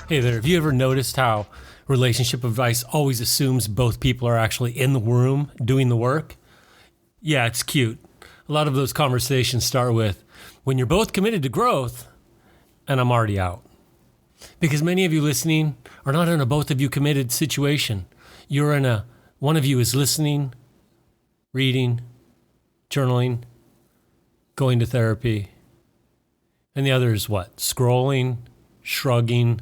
Hey there, have you ever noticed how relationship advice always assumes both people are actually in the room doing the work? Yeah, it's cute. A lot of those conversations start with, when you're both committed to growth, and I'm already out. Because many of you listening are not in a both of you committed situation. You're in a, one of you is listening, reading, journaling, going to therapy, and the other is what? Scrolling, shrugging,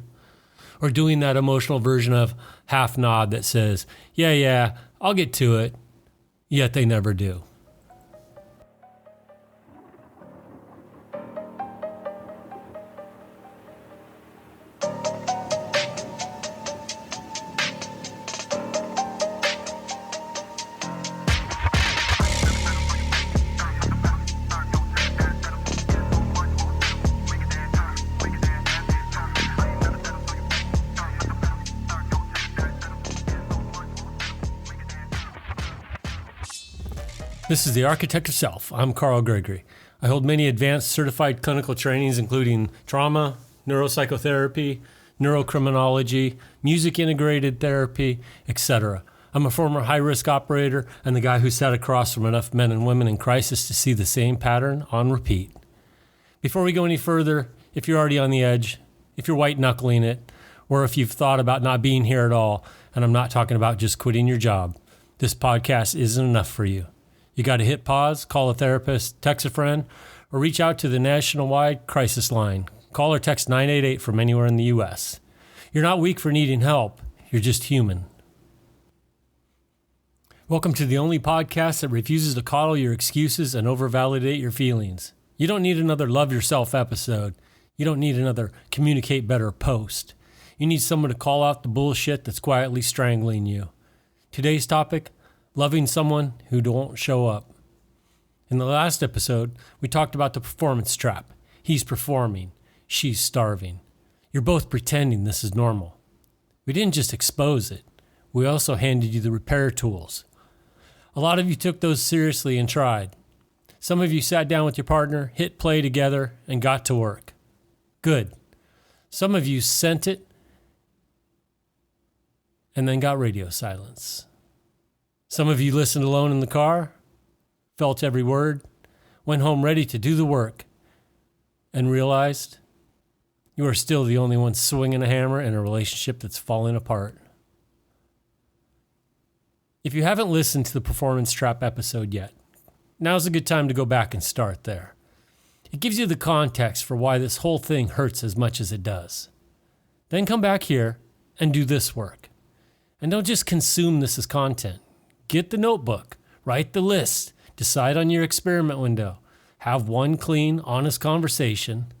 or doing that emotional version of half nod that says, yeah, I'll get to it, yet they never do. This is the Architect of Self. I'm Gregory. I hold many advanced certified clinical trainings, including trauma, neuropsychotherapy, neurocriminology, music integrated therapy, etc. I'm a former high-risk operator and the guy who sat across from enough men and women in crisis to see the same pattern on repeat. Before we go any further, if you're already on the edge, if you're white-knuckling it, or if you've thought about not being here at all, and I'm not talking about just quitting your job, this podcast isn't enough for you. You got to hit pause, call a therapist, text a friend, or reach out to the nationwide crisis line. Call or text 988 from anywhere in the U.S. You're not weak for needing help. You're just human. Welcome to the only podcast that refuses to coddle your excuses and overvalidate your feelings. You don't need another love yourself episode. You don't need another communicate better post. You need someone to call out the bullshit that's quietly strangling you. Today's topic: loving someone who don't show up. In the last episode, we talked about the performance trap. He's performing. She's starving. You're both pretending this is normal. We didn't just expose it. We also handed you the repair tools. A lot of you took those seriously and tried. Some of you sat down with your partner, hit play together, and got to work. Good. Some of you sent it and then got radio silence. Some of you listened alone in the car, felt every word, went home ready to do the work, and realized you are still the only one swinging a hammer in a relationship that's falling apart. If you haven't listened to the Performance Trap episode yet, now's a good time to go back and start there. It gives you the context for why this whole thing hurts as much as it does. Then come back here and do this work. And don't just consume this as content. Get the notebook, write the list, decide on your experiment window, have one clean, honest conversation,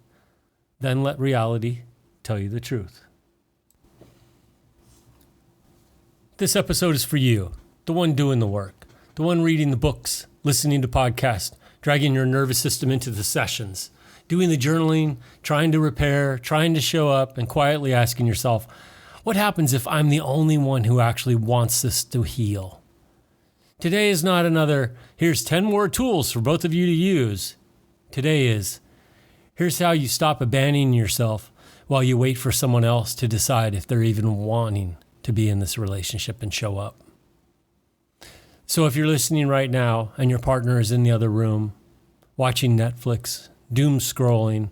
then let reality tell you the truth. This episode is for you, the one doing the work, the one reading the books, listening to podcasts, dragging your nervous system into the sessions, doing the journaling, trying to repair, trying to show up, and quietly asking yourself, what happens if I'm the only one who actually wants this to heal? Today is not another, here's 10 more tools for both of you to use. Today is, here's how you stop abandoning yourself while you wait for someone else to decide if they're even wanting to be in this relationship and show up. So if you're listening right now and your partner is in the other room, watching Netflix, doom scrolling,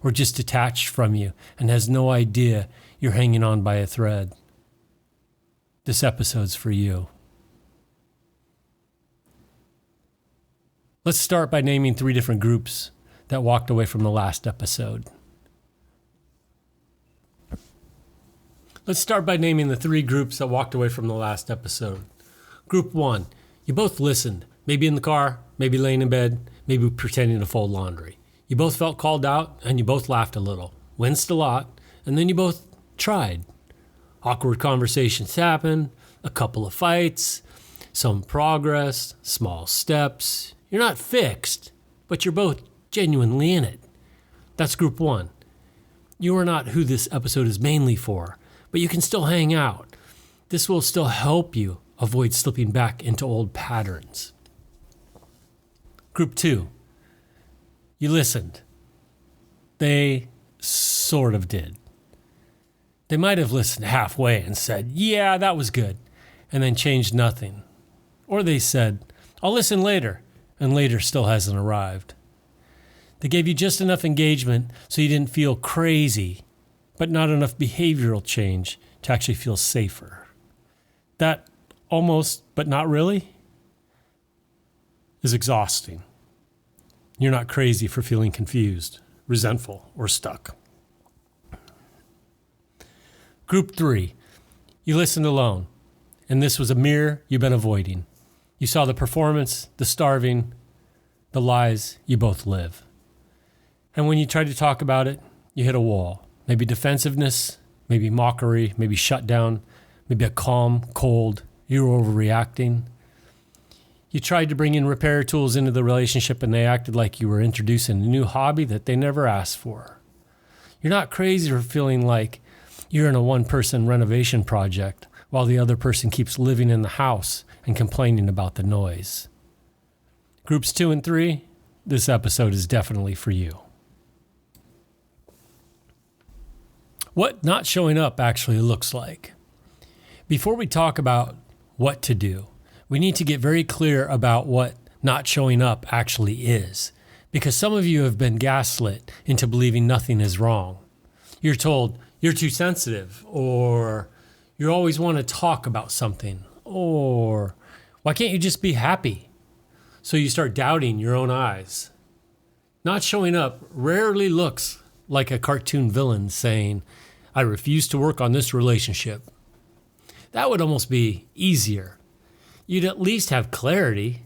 or just detached from you and has no idea you're hanging on by a thread, this episode's for you. Let's start by naming 3 different groups that walked away from the last episode. Let's start by naming the 3 groups that walked away from the last episode. Group 1, you both listened, maybe in the car, maybe laying in bed, maybe pretending to fold laundry. You both felt called out and you both laughed a little, winced a lot, and then you both tried. Awkward conversations happened, a couple of fights, some progress, small steps. You're not fixed, but you're both genuinely in it. That's group 1. You are not who this episode is mainly for, but you can still hang out. This will still help you avoid slipping back into old patterns. Group 2. You listened. They sort of did. They might have listened halfway and said, yeah, that was good, and then changed nothing. Or they said, I'll listen later, and later still hasn't arrived. They gave you just enough engagement so you didn't feel crazy, but not enough behavioral change to actually feel safer. That almost, but not really, is exhausting. You're not crazy for feeling confused, resentful, or stuck. Group 3, you listened alone, and this was a mirror you've been avoiding. You saw the performance, the starving, the lies you both live. And when you tried to talk about it, you hit a wall. Maybe defensiveness, maybe mockery, maybe shutdown, maybe a calm, cold, you were overreacting. You tried to bring in repair tools into the relationship and they acted like you were introducing a new hobby that they never asked for. You're not crazy for feeling like you're in a one-person renovation project while the other person keeps living in the house and complaining about the noise. Groups 2 and 3, this episode is definitely for you. What not showing up actually looks like. Before we talk about what to do, we need to get very clear about what not showing up actually is, because some of you have been gaslit into believing nothing is wrong. You're told you're too sensitive, or you always want to talk about something, or why can't you just be happy? So you start doubting your own eyes. Not showing up rarely looks like a cartoon villain saying, I refuse to work on this relationship. That would almost be easier. You'd at least have clarity.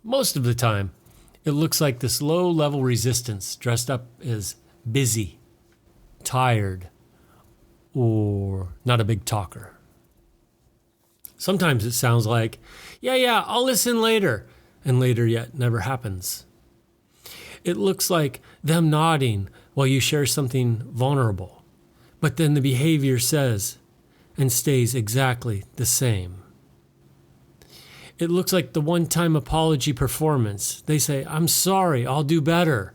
Most of the time, it looks like this low-level resistance dressed up as busy, tired, or not a big talker. Sometimes it sounds like, yeah, I'll listen later, and later yet never happens. It looks like them nodding while you share something vulnerable, but then the behavior says and stays exactly the same. It looks like the one-time apology performance. They say, I'm sorry, I'll do better.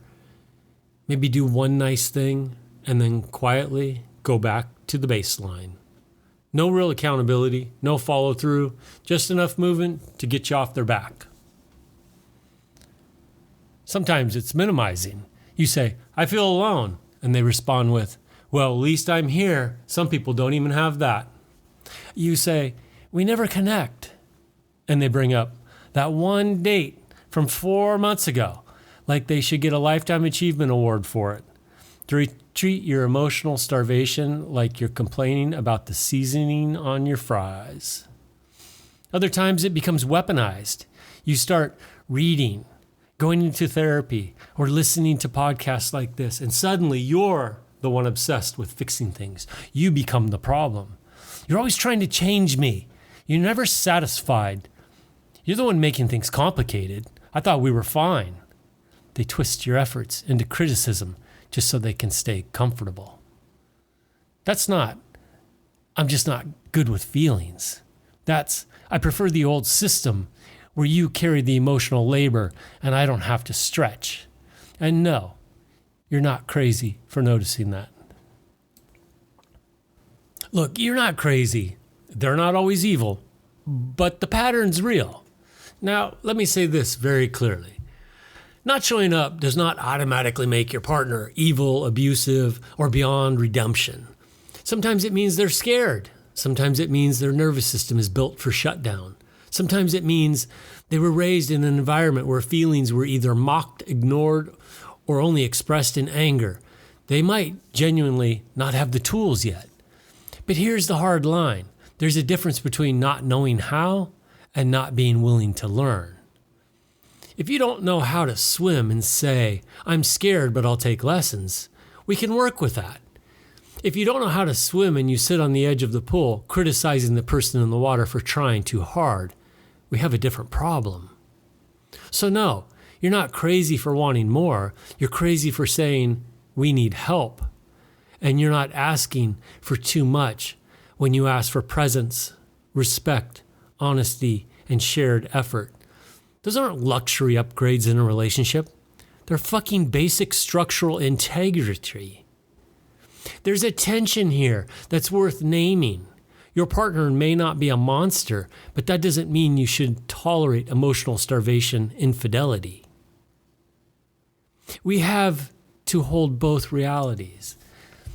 Maybe do one nice thing and then quietly go back to the baseline. No real accountability, no follow-through, just enough movement to get you off their back. Sometimes it's minimizing. You say, I feel alone, and they respond with, well, at least I'm here. Some people don't even have that. You say, we never connect. And they bring up that one date from 4 months ago, like they should get a Lifetime Achievement Award for it. To treat your emotional starvation like you're complaining about the seasoning on your fries. Other times it becomes weaponized. You start reading, going into therapy, or listening to podcasts like this, and suddenly you're the one obsessed with fixing things. You become the problem. You're always trying to change me. You're never satisfied. You're the one making things complicated. I thought we were fine. They twist your efforts into criticism just so they can stay comfortable. I'm just not good with feelings. I prefer the old system where you carry the emotional labor and I don't have to stretch. And no, you're not crazy for noticing that. Look, you're not crazy. They're not always evil, but the pattern's real. Now, let me say this very clearly. Not showing up does not automatically make your partner evil, abusive, or beyond redemption. Sometimes it means they're scared. Sometimes it means their nervous system is built for shutdown. Sometimes it means they were raised in an environment where feelings were either mocked, ignored, or only expressed in anger. They might genuinely not have the tools yet. But here's the hard line. There's a difference between not knowing how and not being willing to learn. If you don't know how to swim and say, I'm scared, but I'll take lessons, we can work with that. If you don't know how to swim and you sit on the edge of the pool criticizing the person in the water for trying too hard, we have a different problem. So no, you're not crazy for wanting more. You're crazy for saying, we need help. And you're not asking for too much when you ask for presence, respect, honesty, and shared effort. Those aren't luxury upgrades in a relationship. They're fucking basic structural integrity. There's a tension here that's worth naming. Your partner may not be a monster, but that doesn't mean you should tolerate emotional starvation infidelity. We have to hold both realities,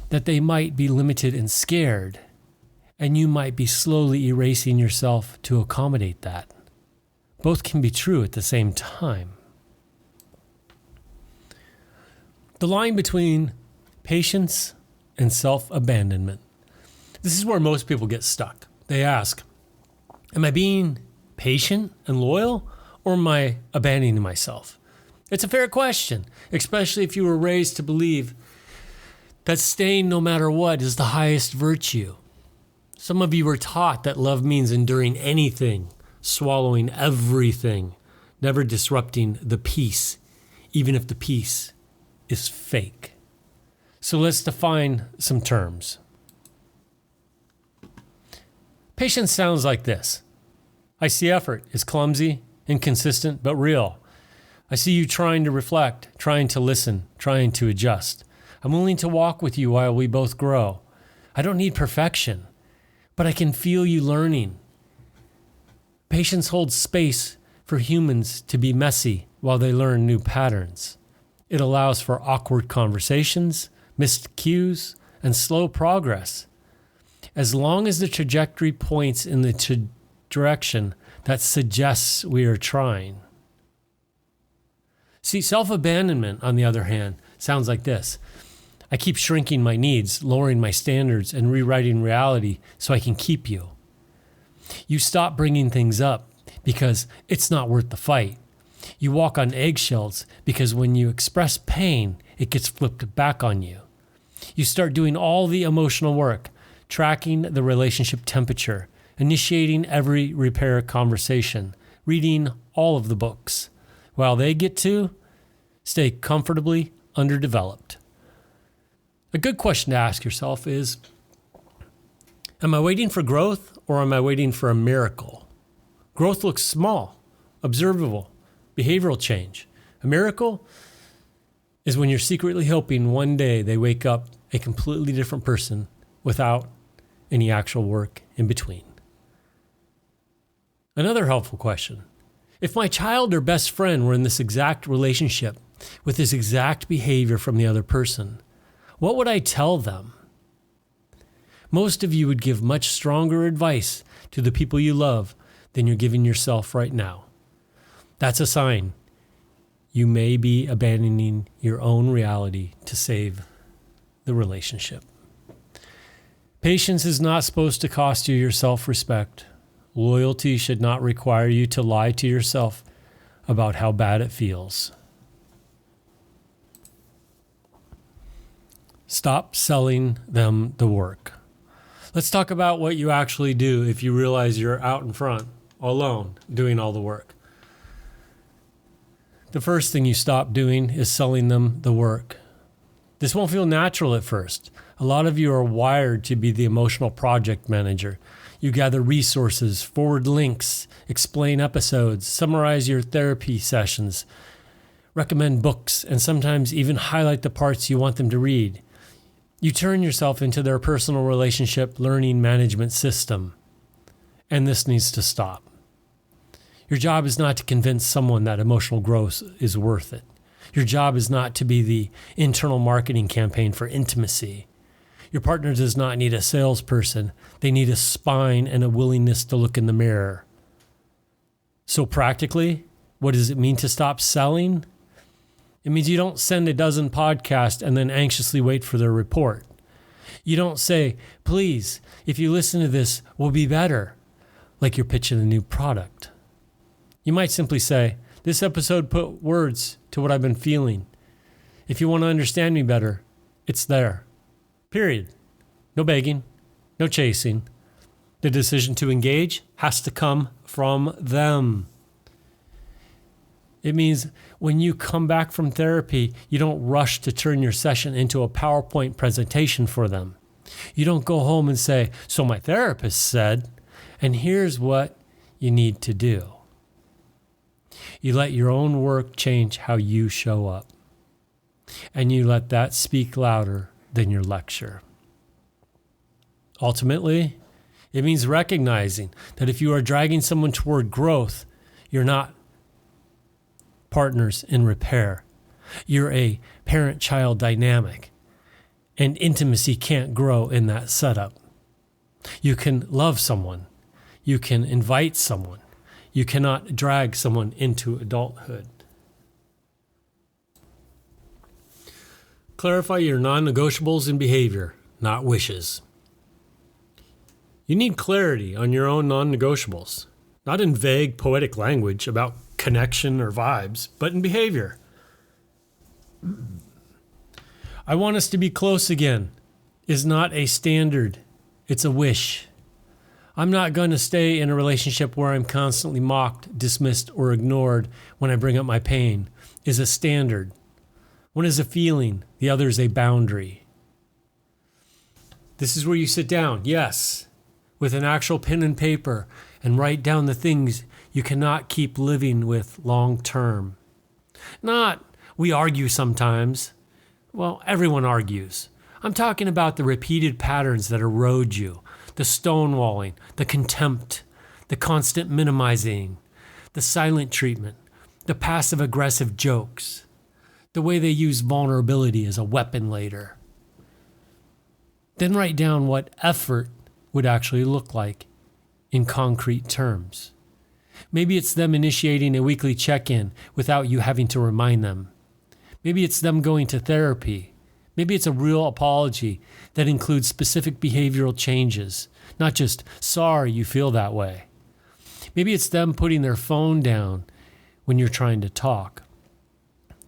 that they might be limited and scared, and you might be slowly erasing yourself to accommodate that. Both can be true at the same time. The line between patience and self-abandonment. This is where most people get stuck. They ask, am I being patient and loyal, or am I abandoning myself? It's a fair question, especially if you were raised to believe that staying no matter what is the highest virtue. Some of you were taught that love means enduring anything, swallowing everything, never disrupting the peace, even if the peace is fake. So let's define some terms. Patience sounds like this. I see effort is clumsy, inconsistent, but real. I see you trying to reflect, trying to listen, trying to adjust. I'm willing to walk with you while we both grow. I don't need perfection, but I can feel you learning. Patience holds space for humans to be messy while they learn new patterns. It allows for awkward conversations, missed cues, and slow progress. As long as the trajectory points in the direction that suggests we are trying. See, self-abandonment, on the other hand, sounds like this. I keep shrinking my needs, lowering my standards, and rewriting reality so I can keep you. You stop bringing things up because it's not worth the fight. You walk on eggshells because when you express pain, it gets flipped back on you. You start doing all the emotional work, tracking the relationship temperature, initiating every repair conversation, reading all of the books, while they get to stay comfortably underdeveloped. A good question to ask yourself is, am I waiting for growth or am I waiting for a miracle? Growth looks small, observable, behavioral change. A miracle is when you're secretly hoping one day they wake up a completely different person without any actual work in between. Another helpful question. If my child or best friend were in this exact relationship with this exact behavior from the other person, what would I tell them? Most of you would give much stronger advice to the people you love than you're giving yourself right now. That's a sign you may be abandoning your own reality to save the relationship. Patience is not supposed to cost you your self-respect. Loyalty should not require you to lie to yourself about how bad it feels. Stop selling them the work. Let's talk about what you actually do if you realize you're out in front, alone, doing all the work. The first thing you stop doing is selling them the work. This won't feel natural at first. A lot of you are wired to be the emotional project manager. You gather resources, forward links, explain episodes, summarize your therapy sessions, recommend books, and sometimes even highlight the parts you want them to read. You turn yourself into their personal relationship learning management system. And this needs to stop. Your job is not to convince someone that emotional growth is worth it. Your job is not to be the internal marketing campaign for intimacy. Your partner does not need a salesperson. They need a spine and a willingness to look in the mirror. So practically, what does it mean to stop selling? It means you don't send a dozen podcasts and then anxiously wait for their report. You don't say, please, if you listen to this, we'll be better, like you're pitching a new product. You might simply say, this episode put words to what I've been feeling. If you want to understand me better, it's there. Period. No begging, no chasing. The decision to engage has to come from them. It means when you come back from therapy, you don't rush to turn your session into a PowerPoint presentation for them. You don't go home and say, so my therapist said, and here's what you need to do. You let your own work change how you show up. And you let that speak louder than your lecture. Ultimately, it means recognizing that if you are dragging someone toward growth, you're not partners in repair. You're a parent-child dynamic, and intimacy can't grow in that setup. You can love someone. You can invite someone. You cannot drag someone into adulthood. Clarify your non-negotiables in behavior, not wishes. You need clarity on your own non-negotiables, not in vague poetic language about connection or vibes, but in behavior. I want us to be close again is not a standard. It's a wish. I'm not going to stay in a relationship where I'm constantly mocked, dismissed, or ignored when I bring up my pain is a standard. One is a feeling, the other is a boundary. This is where you sit down, yes, with an actual pen and paper and write down the things you cannot keep living with long term. Not, we argue sometimes. Well, everyone argues. I'm talking about the repeated patterns that erode you, the stonewalling, the contempt, the constant minimizing, the silent treatment, the passive-aggressive jokes, the way they use vulnerability as a weapon later. Then write down what effort would actually look like in concrete terms. Maybe it's them initiating a weekly check-in without you having to remind them. Maybe it's them going to therapy. Maybe it's a real apology that includes specific behavioral changes, not just, sorry you feel that way. Maybe it's them putting their phone down when you're trying to talk,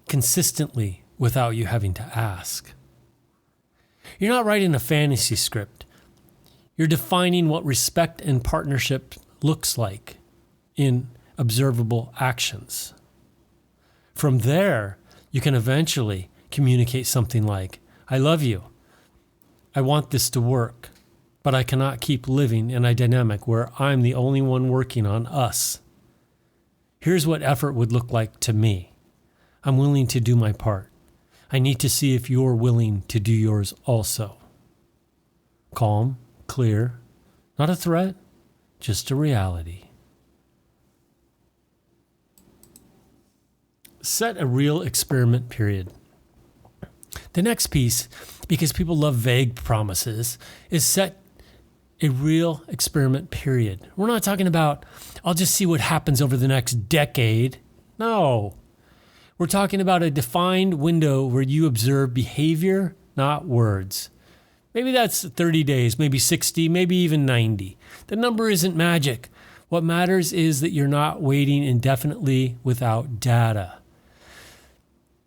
consistently without you having to ask. You're not writing a fantasy script. You're defining what respect and partnership looks like in observable actions. From there, you can eventually communicate something like, I love you. I want this to work, but I cannot keep living in a dynamic where I'm the only one working on us. Here's what effort would look like to me. I'm willing to do my part. I need to see if you're willing to do yours also. Calm, clear, not a threat, just a reality. Set a real experiment period. The next piece, because people love vague promises, is set a real experiment period. We're not talking about, I'll just see what happens over the next decade. No. We're talking about a defined window where you observe behavior, not words. Maybe that's 30 days, maybe 60, maybe even 90. The number isn't magic. What matters is that you're not waiting indefinitely without data.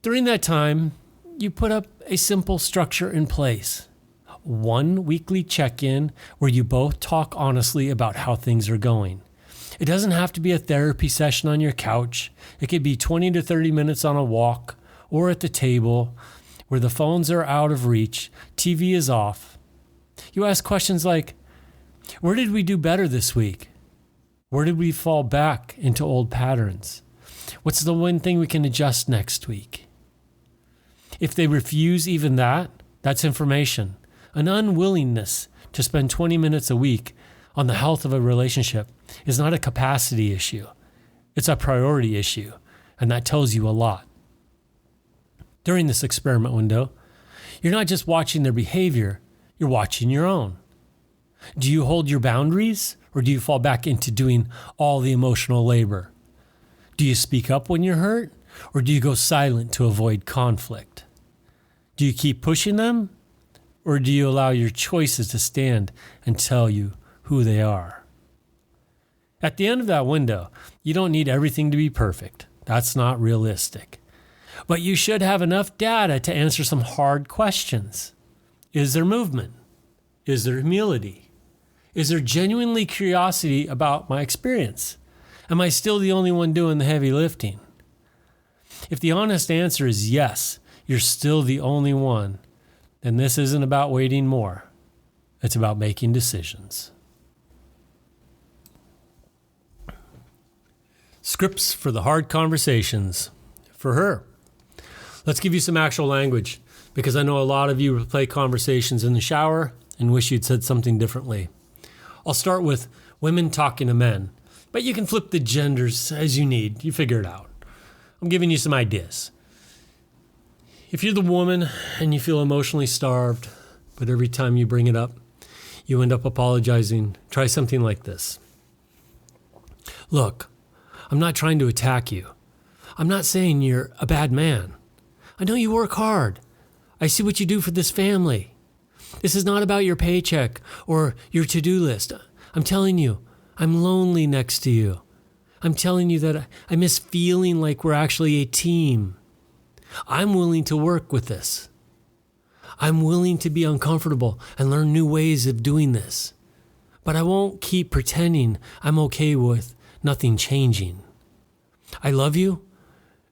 During that time, you put up a simple structure in place. One weekly check-in where you both talk honestly about how things are going. It doesn't have to be a therapy session on your couch. It could be 20 to 30 minutes on a walk or at the table where the phones are out of reach, TV is off. You ask questions like, where did we do better this week? Where did we fall back into old patterns? What's the one thing we can adjust next week? If they refuse even that, that's information. An unwillingness to spend 20 minutes a week on the health of a relationship is not a capacity issue. It's a priority issue, and that tells you a lot. During this experiment window, you're not just watching their behavior, you're watching your own. Do you hold your boundaries, or do you fall back into doing all the emotional labor? Do you speak up when you're hurt, or do you go silent to avoid conflict? Do you keep pushing them, or do you allow your choices to stand and tell you who they are? At the end of that window, you don't need everything to be perfect. That's not realistic. But you should have enough data to answer some hard questions. Is there movement? Is there humility? Is there genuinely curiosity about my experience? Am I still the only one doing the heavy lifting? If the honest answer is yes, you're still the only one, then this isn't about waiting more. It's about making decisions. Scripts for the hard conversations. For her. Let's give you some actual language, because I know a lot of you replay conversations in the shower and wish you'd said something differently. I'll start with women talking to men, but you can flip the genders as you need. You figure it out. I'm giving you some ideas. If you're the woman and you feel emotionally starved, but every time you bring it up, you end up apologizing, try something like this. Look, I'm not trying to attack you. I'm not saying you're a bad man. I know you work hard. I see what you do for this family. This is not about your paycheck or your to-do list. I'm telling you, I'm lonely next to you. I'm telling you that I miss feeling like we're actually a team. I'm willing to work with this. I'm willing to be uncomfortable and learn new ways of doing this. But I won't keep pretending I'm okay with nothing changing. I love you,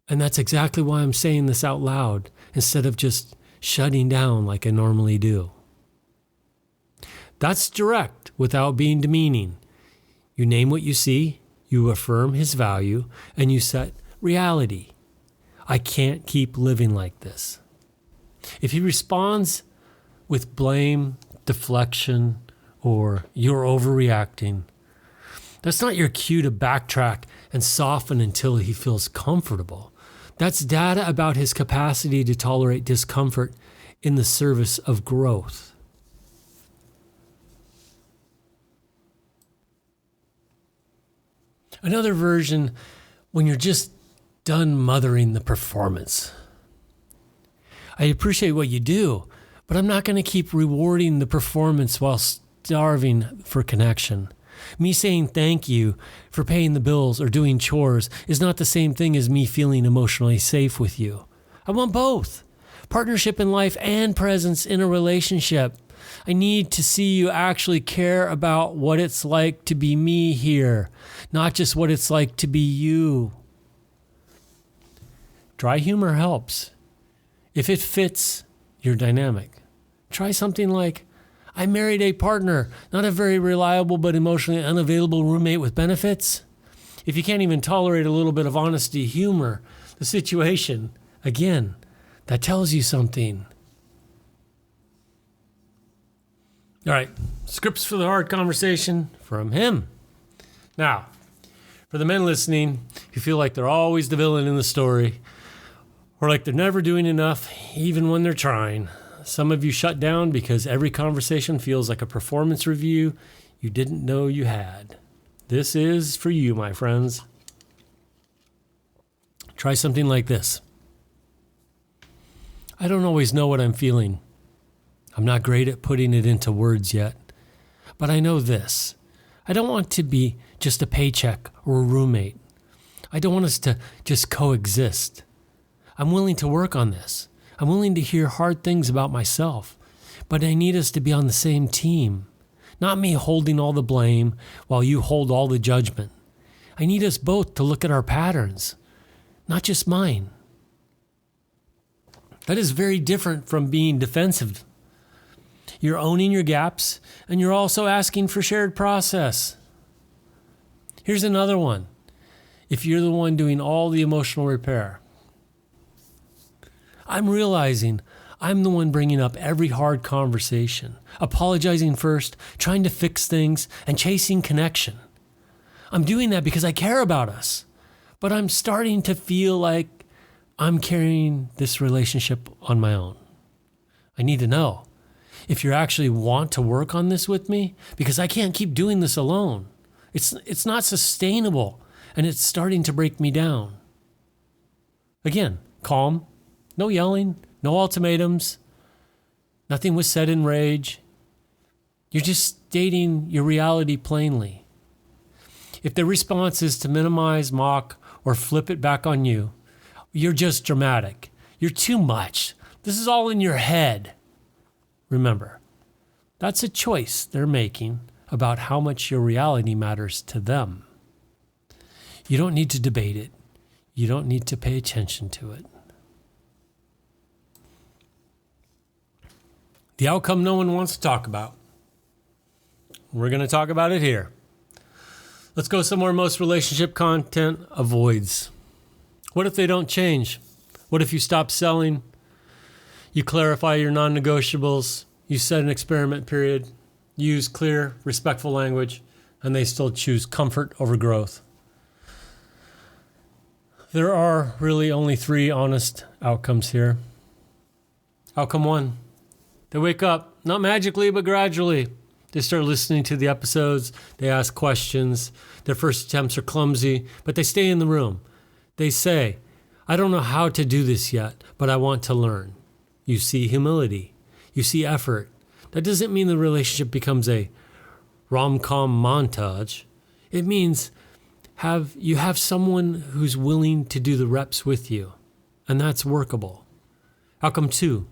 and that's exactly why I'm saying this out loud instead of just shutting down like I normally do. That's direct without being demeaning. You name what you see, you affirm his value, and you set reality. I can't keep living like this. If he responds with blame, deflection, or you're overreacting, that's not your cue to backtrack and soften until he feels comfortable. That's data about his capacity to tolerate discomfort in the service of growth. Another version, when you're just done mothering the performance. I appreciate what you do, but I'm not going to keep rewarding the performance while starving for connection. Me saying thank you for paying the bills or doing chores is not the same thing as me feeling emotionally safe with you. I want both. Partnership in life and presence in a relationship. I need to see you actually care about what it's like to be me here, not just what it's like to be you. Dry humor helps. If it fits your dynamic, try something like, I married a partner, not a very reliable but emotionally unavailable roommate with benefits. If you can't even tolerate a little bit of honesty, humor, the situation, again, that tells you something. All right, scripts for the hard conversation from him. Now, for the men listening who feel like they're always the villain in the story, or like they're never doing enough, even when they're trying. Some of you shut down because every conversation feels like a performance review you didn't know you had. This is for you, my friends. Try something like this. I don't always know what I'm feeling. I'm not great at putting it into words yet. But I know this. I don't want to be just a paycheck or a roommate. I don't want us to just coexist. I'm willing to work on this. I'm willing to hear hard things about myself, but I need us to be on the same team. Not me holding all the blame while you hold all the judgment. I need us both to look at our patterns, not just mine. That is very different from being defensive. You're owning your gaps, and you're also asking for shared process. Here's another one. If you're the one doing all the emotional repair, I'm realizing I'm the one bringing up every hard conversation, apologizing first, trying to fix things, and chasing connection. I'm doing that because I care about us, but I'm starting to feel like I'm carrying this relationship on my own. I need to know if you actually want to work on this with me, because I can't keep doing this alone. It's not sustainable, and it's starting to break me down. Again, calm. No yelling, no ultimatums, nothing was said in rage. You're just stating your reality plainly. If the response is to minimize, mock, or flip it back on you, you're just dramatic. You're too much. This is all in your head. Remember, that's a choice they're making about how much your reality matters to them. You don't need to debate it. You don't need to pay attention to it. The outcome no one wants to talk about. We're going to talk about it here. Let's go somewhere most relationship content avoids. What if they don't change? What if you stop selling? You clarify your non-negotiables, You set an experiment period, use clear, respectful language, and they still choose comfort over growth. There are really only 3 honest outcomes here. Outcome 1, they wake up, not magically, but gradually. They start listening to the episodes, they ask questions, their first attempts are clumsy, but they stay in the room. They say, I don't know how to do this yet, but I want to learn. You see humility, you see effort. That doesn't mean the relationship becomes a rom-com montage. It means you have someone who's willing to do the reps with you, and that's workable. Outcome 2,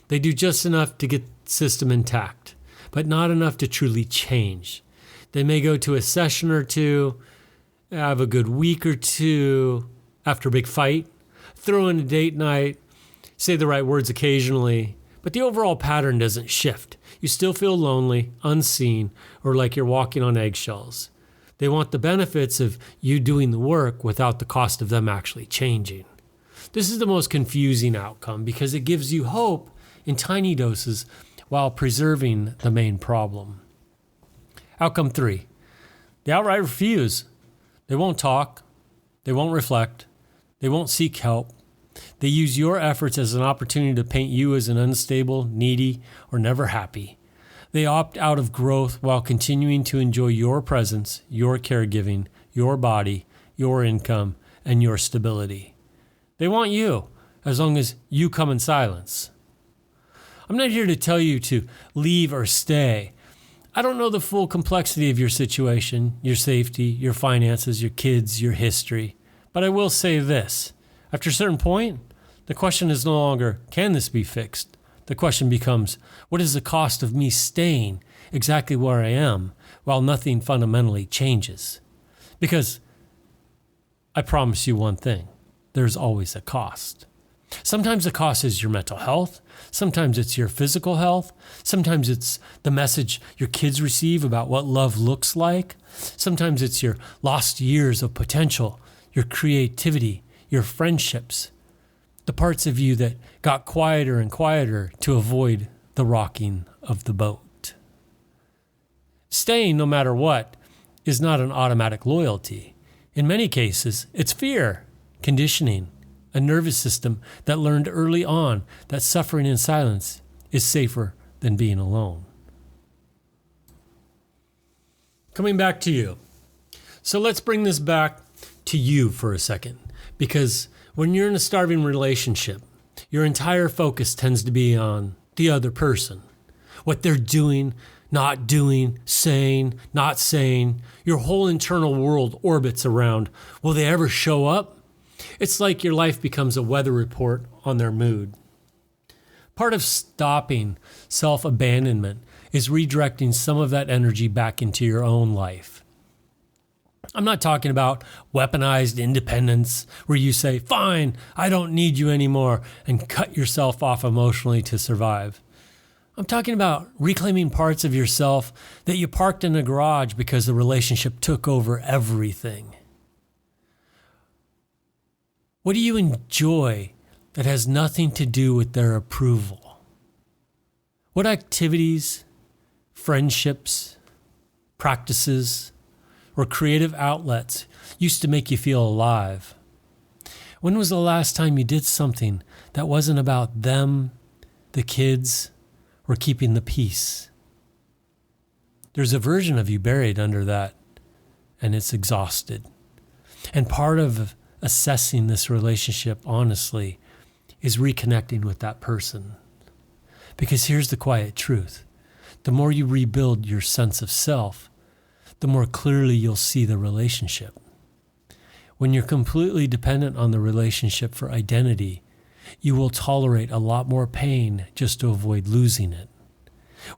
they do just enough to get the system intact, but not enough to truly change. They may go to a session or 2, have a good week or 2 after a big fight, throw in a date night, say the right words occasionally, but the overall pattern doesn't shift. You still feel lonely, unseen, or like you're walking on eggshells. They want the benefits of you doing the work without the cost of them actually changing. This is the most confusing outcome because it gives you hope in tiny doses while preserving the main problem. Outcome 3, they outright refuse. They won't talk. They won't reflect. They won't seek help. They use your efforts as an opportunity to paint you as an unstable, needy, or never happy. They opt out of growth while continuing to enjoy your presence, your caregiving, your body, your income, and your stability. They want you, as long as you come in silence. I'm not here to tell you to leave or stay. I don't know the full complexity of your situation, your safety, your finances, your kids, your history. But I will say this. After a certain point, the question is no longer, can this be fixed? The question becomes, what is the cost of me staying exactly where I am while nothing fundamentally changes? Because I promise you one thing, there's always a cost. Sometimes the cost is your mental health. Sometimes it's your physical health. Sometimes it's the message your kids receive about what love looks like. Sometimes it's your lost years of potential, your creativity, your friendships, the parts of you that got quieter and quieter to avoid the rocking of the boat. Staying, no matter what, is not an automatic loyalty. In many cases, it's fear, conditioning, a nervous system that learned early on that suffering in silence is safer than being alone. Coming back to you. So let's bring this back to you for a second, because when you're in a starving relationship, your entire focus tends to be on the other person, what they're doing, not doing, saying, not saying. Your whole internal world orbits around, will they ever show up? It's like your life becomes a weather report on their mood. Part of stopping self-abandonment is redirecting some of that energy back into your own life. I'm not talking about weaponized independence where you say, fine, I don't need you anymore, and cut yourself off emotionally to survive. I'm talking about reclaiming parts of yourself that you parked in a garage because the relationship took over everything. What do you enjoy that has nothing to do with their approval? What activities, friendships, practices, or creative outlets used to make you feel alive? When was the last time you did something that wasn't about them, the kids, or keeping the peace? There's a version of you buried under that, and it's exhausted. And part of assessing this relationship honestly is reconnecting with that person. Because here's the quiet truth. The more you rebuild your sense of self, the more clearly you'll see the relationship. When you're completely dependent on the relationship for identity, you will tolerate a lot more pain just to avoid losing it.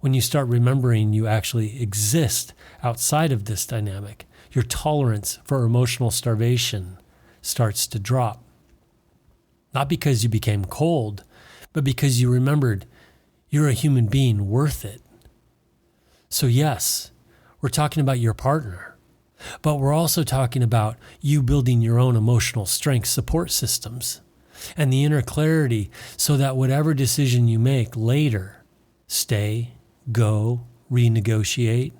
When you start remembering you actually exist outside of this dynamic, your tolerance for emotional starvation starts to drop. Not because you became cold, but because you remembered you're a human being worth it. So yes, we're talking about your partner, but we're also talking about you building your own emotional strength support systems and the inner clarity so that whatever decision you make later stay, go, renegotiate.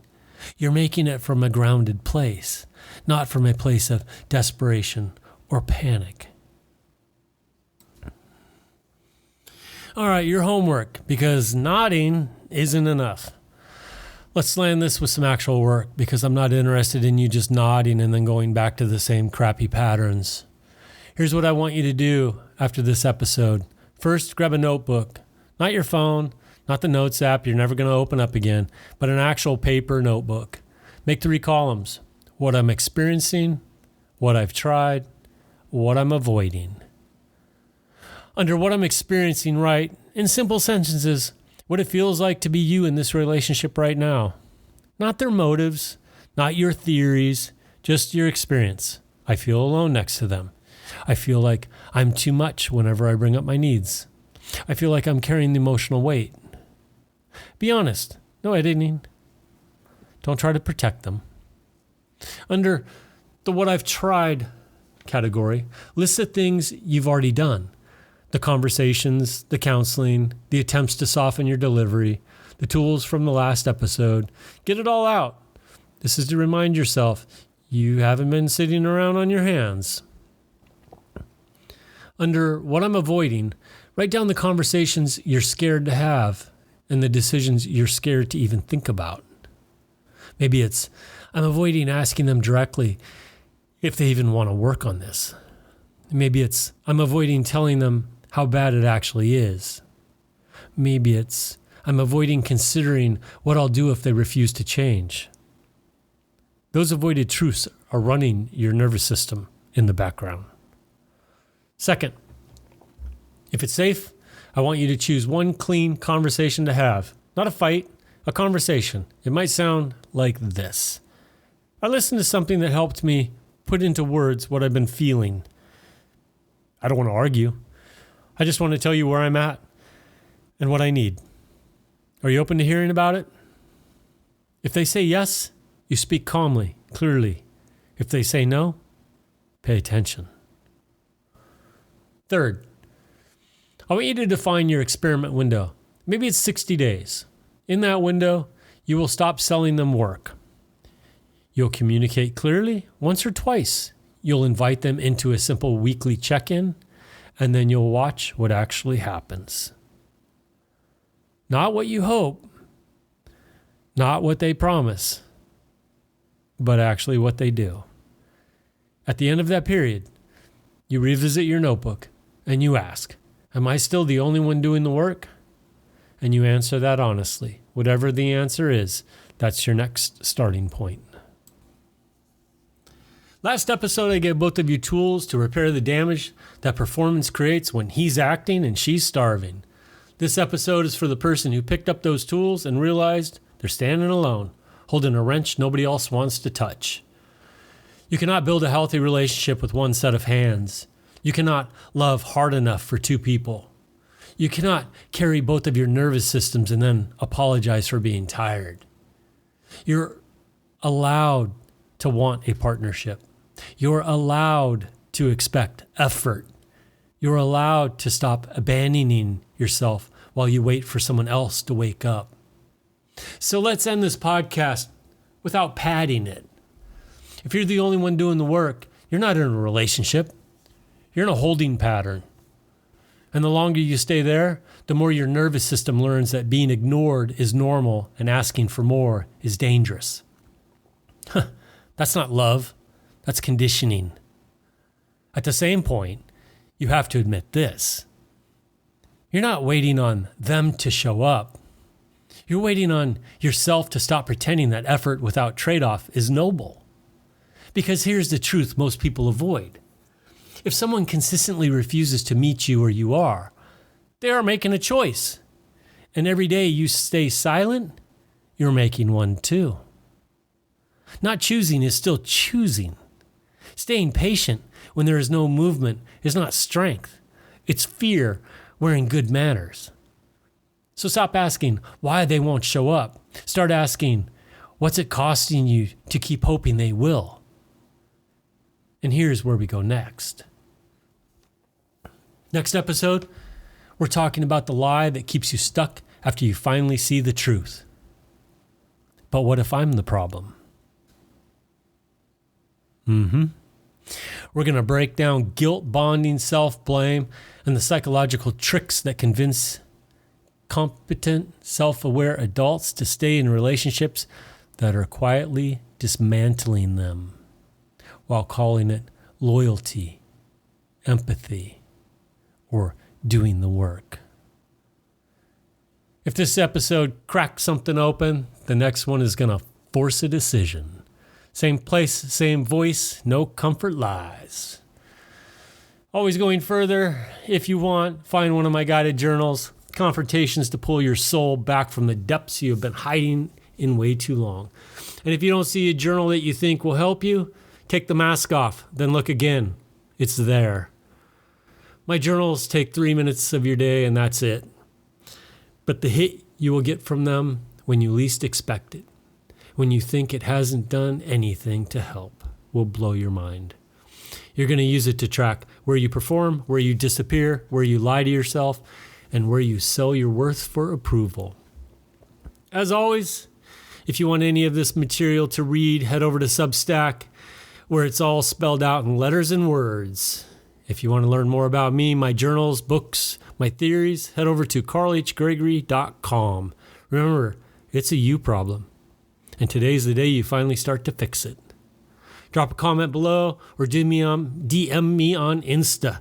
You're making it from a grounded place, not from a place of desperation or panic. All right, your homework, because nodding isn't enough. Let's land this with some actual work, because I'm not interested in you just nodding and then going back to the same crappy patterns. Here's what I want you to do after this episode. First, grab a notebook, not your phone, not the notes app you're never going to open up again, but an actual paper notebook. Make 3 columns: what I'm experiencing, what I've tried, what I'm avoiding. Under what I'm experiencing, write, in simple sentences, what it feels like to be you in this relationship right now. Not their motives, not your theories, just your experience. I feel alone next to them. I feel like I'm too much whenever I bring up my needs. I feel like I'm carrying the emotional weight. Be honest, no editing. Don't try to protect them. Under the what I've tried category, list the things you've already done. The conversations, the counseling, the attempts to soften your delivery, the tools from the last episode. Get it all out. This is to remind yourself you haven't been sitting around on your hands. Under what I'm avoiding, write down the conversations you're scared to have and the decisions you're scared to even think about. Maybe it's, I'm avoiding asking them directly if they even want to work on this. Maybe it's, I'm avoiding telling them how bad it actually is. Maybe it's, I'm avoiding considering what I'll do if they refuse to change. Those avoided truths are running your nervous system in the background. Second, if it's safe, I want you to choose one clean conversation to have. Not a fight, a conversation. It might sound like this. I listened to something that helped me put into words what I've been feeling. I don't want to argue. I just want to tell you where I'm at and what I need. Are you open to hearing about it? If they say yes, you speak calmly, clearly. If they say no, pay attention. Third, I want you to define your experiment window. Maybe it's 60 days. In that window, you will stop selling them work. You'll communicate clearly once or twice. You'll invite them into a simple weekly check-in, and then you'll watch what actually happens. Not what you hope, not what they promise, but actually what they do. At the end of that period, you revisit your notebook and you ask, am I still the only one doing the work? And you answer that honestly. Whatever the answer is, that's your next starting point. Last episode, I gave both of you tools to repair the damage that performance creates when he's acting and she's starving. This episode is for the person who picked up those tools and realized they're standing alone, holding a wrench nobody else wants to touch. You cannot build a healthy relationship with one set of hands. You cannot love hard enough for 2 people. You cannot carry both of your nervous systems and then apologize for being tired. You're allowed to want a partnership. You're allowed to expect effort. You're allowed to stop abandoning yourself while you wait for someone else to wake up. So let's end this podcast without padding it. If you're the only one doing the work, you're not in a relationship. You're in a holding pattern. And the longer you stay there, the more your nervous system learns that being ignored is normal and asking for more is dangerous. That's not love. That's conditioning. At the same point, you have to admit this. You're not waiting on them to show up. You're waiting on yourself to stop pretending that effort without trade-off is noble. Because here's the truth most people avoid. If someone consistently refuses to meet you where you are, they are making a choice. And every day you stay silent, you're making one too. Not choosing is still choosing. Staying patient when there is no movement is not strength. It's fear wearing good manners. So stop asking why they won't show up. Start asking, what's it costing you to keep hoping they will? And here's where we go next. Next episode, we're talking about the lie that keeps you stuck after you finally see the truth. But what if I'm the problem? We're going to break down guilt bonding, self-blame, and the psychological tricks that convince competent, self-aware adults to stay in relationships that are quietly dismantling them while calling it loyalty, empathy, or doing the work. If this episode cracks something open, the next one is going to force a decision. Same place, same voice, no comfort lies. Always going further. If you want, find one of my guided journals, Confrontations to pull your soul back from the depths you have been hiding in way too long. And if you don't see a journal that you think will help you, take the mask off, then look again. It's there. My journals take 3 minutes of your day, and that's it. But the hit you will get from them when you least expect it, when you think it hasn't done anything to help, will blow your mind. You're going to use it to track where you perform, where you disappear, where you lie to yourself, and where you sell your worth for approval. As always, if you want any of this material to read, head over to Substack, where it's all spelled out in letters and words. If you want to learn more about me, my journals, books, my theories, head over to carlhgregory.com. Remember, it's a you problem, and today's the day you finally start to fix it. Drop a comment below or DM me on Insta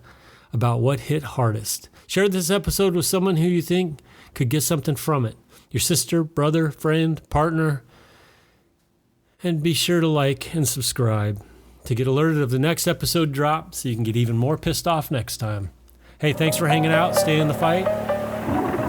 about what hit hardest. Share this episode with someone who you think could get something from it. Your sister, brother, friend, partner. And be sure to like and subscribe to get alerted of the next episode drop so you can get even more pissed off next time. Hey, thanks for hanging out. Stay in the fight.